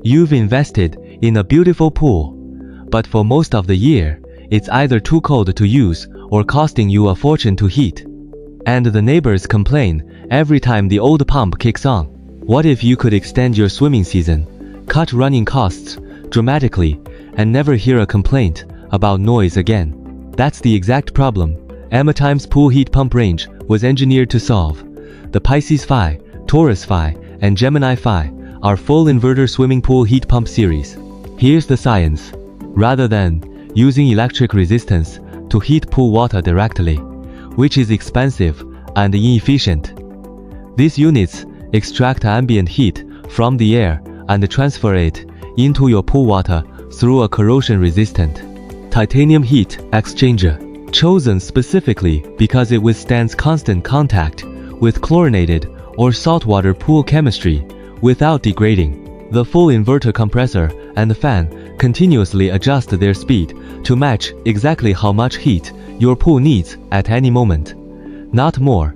You've invested in a beautiful pool, but for most of the year, it's either too cold to use or costing you a fortune to heat. And the neighbors complain every time the old pump kicks on. What if you could extend your swimming season, cut running costs dramatically, and never hear a complaint about noise again? That's the exact problem AMITIME's pool heat pump range was engineered to solve. The Pisces Phi, Taurus Phi, and Gemini Phi are full inverter swimming pool heat pump series. Here's the science. Rather than using electric resistance to heat pool water directly, which is expensive and inefficient, these units extract ambient heat from the air and transfer it into your pool water through a corrosion-resistant titanium heat exchanger, chosen specifically because it withstands constant contact with chlorinated or saltwater pool chemistry without degrading. The full inverter compressor and fan continuously adjust their speed to match exactly how much heat your pool needs at any moment. Not more,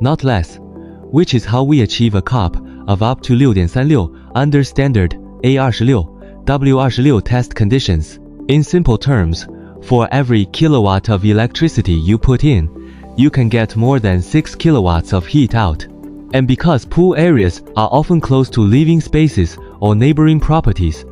not less, which is how we achieve a COP of up to 6.36 under standard A26, W26 test conditions. In simple terms, for every kilowatt of electricity you put in, you can get more than 6 kilowatts of heat out. And because pool areas are often close to living spaces or neighboring properties,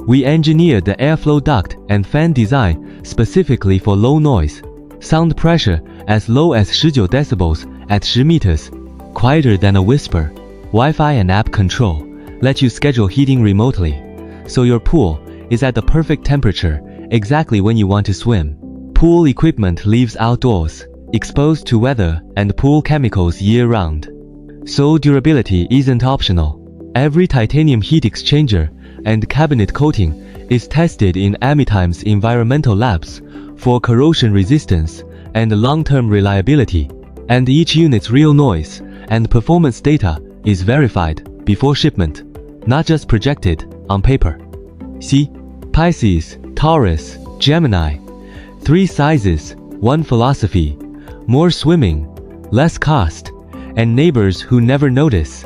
we engineered the airflow duct and fan design specifically for low noise. Sound pressure as low as 19 decibels at 10 meters, quieter than a whisper. Wi-Fi and app control let you schedule heating remotely, so your pool is at the perfect temperature exactly when you want to swim. Pool equipment lives outdoors, exposed to weather and pool chemicals year-round. So durability isn't optional. Every titanium heat exchanger and cabinet coating is tested in AMITIME's environmental labs for corrosion resistance and long-term reliability. And each unit's real noise and performance data is verified before shipment, not just projected on paper. See, Pisces, Taurus, Gemini. 3 sizes, 1 philosophy. More swimming, less cost, and neighbors who never notice.